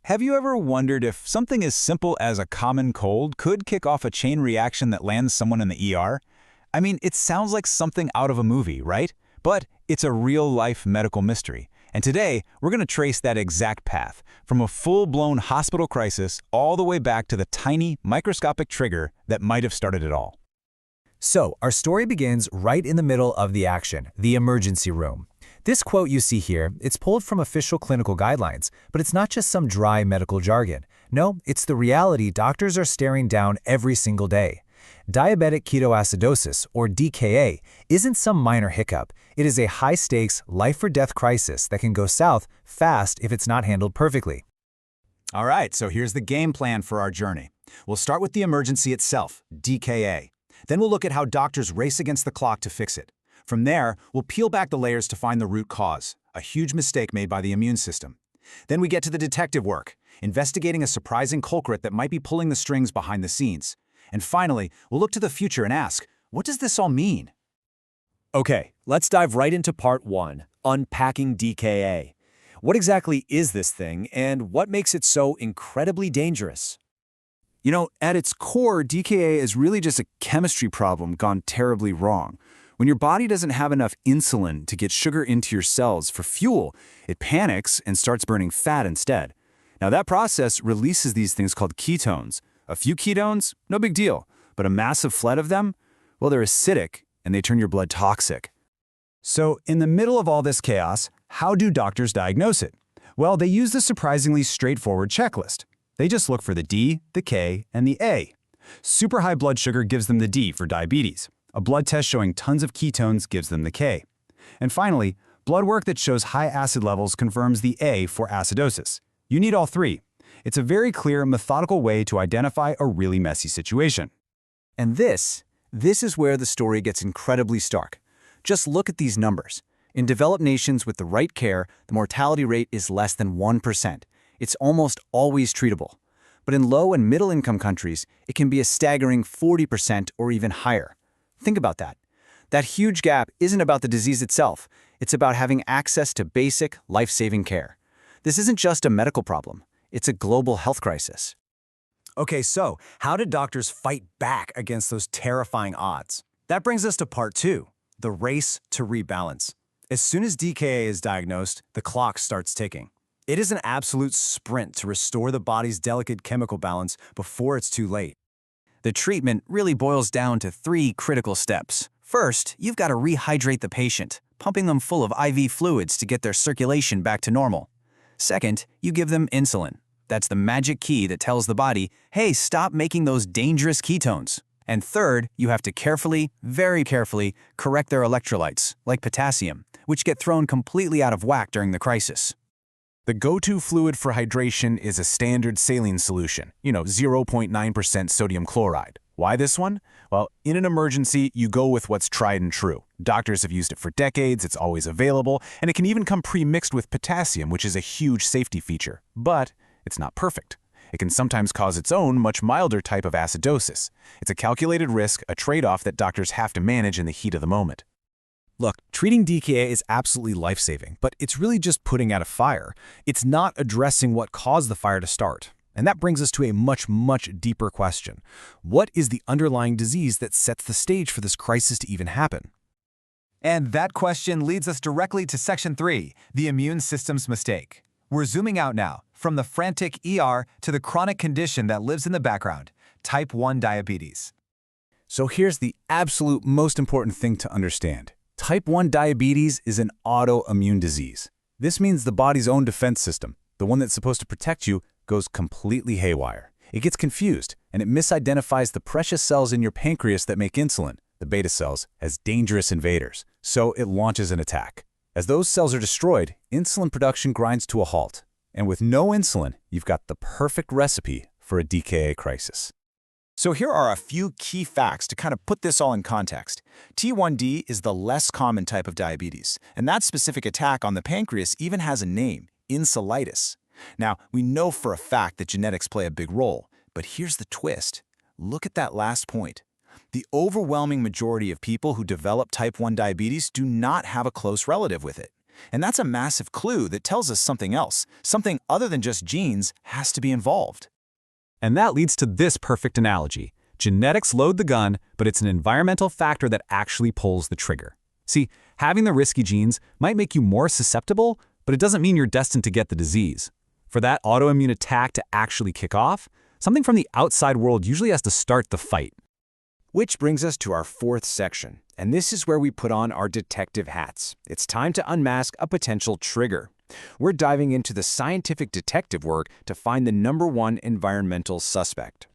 Have you ever wondered if something as simple as a common cold could kick off a chain reaction that lands someone in the ER? I mean, it sounds like something out of a movie, right? But it's a real-life medical mystery. And today, we're going to trace that exact path, from a full-blown hospital crisis all the way back to the tiny, microscopic trigger that might have started it all. So, our story begins right in the middle of the action, the emergency room. This quote you see here, it's pulled from official clinical guidelines, but it's not just some dry medical jargon. No, it's the reality doctors are staring down every single day. Diabetic ketoacidosis, or DKA, isn't some minor hiccup. It is a high-stakes, life-or-death crisis that can go south fast if it's not handled perfectly. All right, so here's the game plan for our journey. We'll start with the emergency itself, DKA. Then we'll look at how doctors race against the clock to fix it. From there, we'll peel back the layers to find the root cause, a huge mistake made by the immune system. Then we get to the detective work, investigating a surprising culprit that might be pulling the strings behind the scenes. And finally, we'll look to the future and ask, what does this all mean? Okay, let's dive right into part 1, unpacking DKA. What exactly is this thing, and what makes it so incredibly dangerous? You know, at its core, DKA is really just a chemistry problem gone terribly wrong. When your body doesn't have enough insulin to get sugar into your cells for fuel, it panics and starts burning fat instead. Now that process releases these things called ketones. A few ketones, no big deal, but a massive flood of them, well, they're acidic and they turn your blood toxic. So, in the middle of all this chaos, how do doctors diagnose it? Well, they use the surprisingly straightforward checklist. They just look for the D, the K, and the A. Super high blood sugar gives them the D for diabetes. A blood test showing tons of ketones gives them the K. And finally, blood work that shows high acid levels confirms the A for acidosis. You need all three. It's a very clear, methodical way to identify a really messy situation. And this is where the story gets incredibly stark. Just look at these numbers. In developed nations with the right care, the mortality rate is less than 1%. It's almost always treatable. But in low and middle-income countries, it can be a staggering 40% or even higher. Think about that. That huge gap isn't about the disease itself. It's about having access to basic, life-saving care. This isn't just a medical problem. It's a global health crisis. Okay, so how did doctors fight back against those terrifying odds? That brings us to part 2, the race to rebalance. As soon as DKA is diagnosed, the clock starts ticking. It is an absolute sprint to restore the body's delicate chemical balance before it's too late. The treatment really boils down to 3 critical steps. First, you've got to rehydrate the patient, pumping them full of IV fluids to get their circulation back to normal. Second, you give them insulin. That's the magic key that tells the body, hey, stop making those dangerous ketones. And third, you have to carefully, very carefully, correct their electrolytes, like potassium, which get thrown completely out of whack during the crisis. The go-to fluid for hydration is a standard saline solution, 0.9% sodium chloride. Why this one? Well, in an emergency, you go with what's tried and true. Doctors have used it for decades, it's always available, and it can even come pre-mixed with potassium, which is a huge safety feature. But it's not perfect. It can sometimes cause its own, much milder type of acidosis. It's a calculated risk, a trade-off that doctors have to manage in the heat of the moment. Look, treating DKA is absolutely life-saving, but it's really just putting out a fire. It's not addressing what caused the fire to start. And that brings us to a much, much deeper question. What is the underlying disease that sets the stage for this crisis to even happen? And that question leads us directly to Section 3, the immune system's mistake. We're zooming out now, from the frantic ER to the chronic condition that lives in the background, type 1 diabetes. So here's the absolute most important thing to understand. Type 1 diabetes is an autoimmune disease. This means the body's own defense system, the one that's supposed to protect you, goes completely haywire. It gets confused, and it misidentifies the precious cells in your pancreas that make insulin, the beta cells, as dangerous invaders. So it launches an attack. As those cells are destroyed, insulin production grinds to a halt. And with no insulin, you've got the perfect recipe for a DKA crisis. So here are a few key facts to kind of put this all in context. T1D is the less common type of diabetes, and that specific attack on the pancreas even has a name, insulitis. Now, we know for a fact that genetics play a big role, but here's the twist. Look at that last point. The overwhelming majority of people who develop type 1 diabetes do not have a close relative with it. And that's a massive clue that tells us something else. Something other than just genes has to be involved. And that leads to this perfect analogy. Genetics load the gun, but it's an environmental factor that actually pulls the trigger. See, having the risky genes might make you more susceptible, but it doesn't mean you're destined to get the disease. For that autoimmune attack to actually kick off, something from the outside world usually has to start the fight. Which brings us to our fourth section, and this is where we put on our detective hats. It's time to unmask a potential trigger. We're diving into the scientific detective work to find the #1 environmental suspect.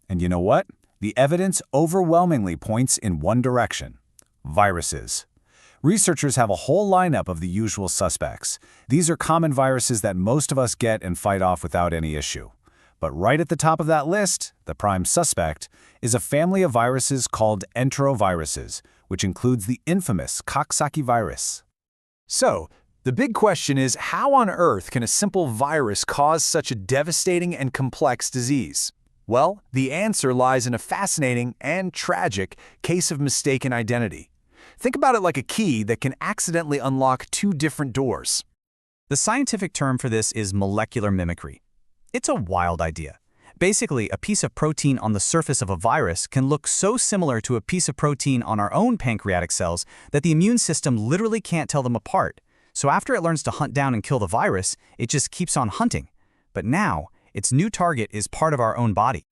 And you know what? The evidence overwhelmingly points in one direction: viruses. Researchers have a whole lineup of the usual suspects. These are common viruses that most of us get and fight off without any issue. But right at the top of that list, the prime suspect, is a family of viruses called enteroviruses, which includes the infamous Coxsackie virus. So, the big question is, how on earth can a simple virus cause such a devastating and complex disease? Well, the answer lies in a fascinating and tragic case of mistaken identity. Think about it like a key that can accidentally unlock two different doors. The scientific term for this is molecular mimicry. It's a wild idea. Basically, a piece of protein on the surface of a virus can look so similar to a piece of protein on our own pancreatic cells that the immune system literally can't tell them apart. So after it learns to hunt down and kill the virus, it just keeps on hunting. But now, its new target is part of our own body.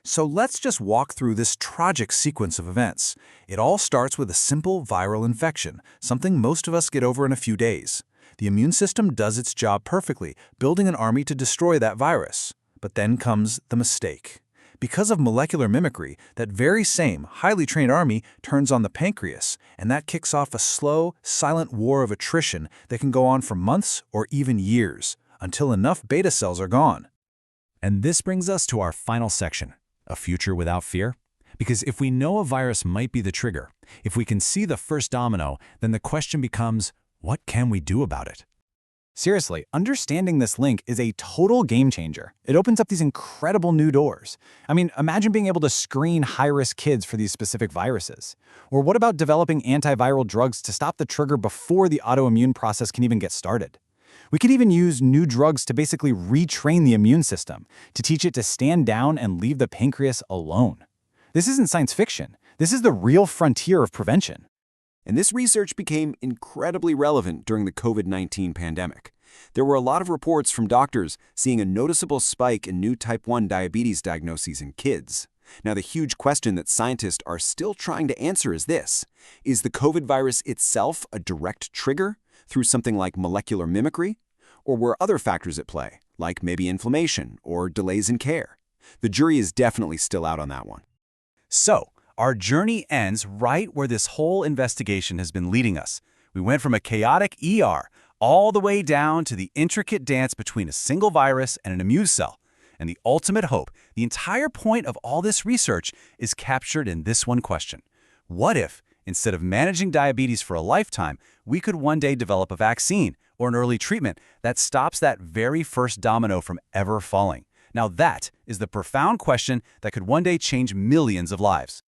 So let's just walk through this tragic sequence of events. It all starts with a simple viral infection, something most of us get over in a few days. The immune system does its job perfectly, building an army to destroy that virus. But then comes the mistake. Because of molecular mimicry, that very same highly trained army turns on the pancreas, and that kicks off a slow, silent war of attrition that can go on for months or even years, until enough beta cells are gone. And this brings us to our final section, a future without fear. Because if we know a virus might be the trigger, if we can see the first domino, then the question becomes, what can we do about it? Seriously, understanding this link is a total game changer. It opens up these incredible new doors. I mean, imagine being able to screen high-risk kids for these specific viruses. Or what about developing antiviral drugs to stop the trigger before the autoimmune process can even get started? We could even use new drugs to basically retrain the immune system, to teach it to stand down and leave the pancreas alone. This isn't science fiction. This is the real frontier of prevention. And this research became incredibly relevant during the COVID-19 pandemic. There were a lot of reports from doctors seeing a noticeable spike in new type 1 diabetes diagnoses in kids. Now, the huge question that scientists are still trying to answer is this: is the COVID virus itself a direct trigger through something like molecular mimicry? Or were other factors at play, like maybe inflammation or delays in care? The jury is definitely still out on that one. So, our journey ends right where this whole investigation has been leading us. We went from a chaotic ER all the way down to the intricate dance between a single virus and an immune cell. And the ultimate hope, the entire point of all this research, is captured in this one question. What if, instead of managing diabetes for a lifetime, we could one day develop a vaccine or an early treatment that stops that very first domino from ever falling? Now that is the profound question that could one day change millions of lives.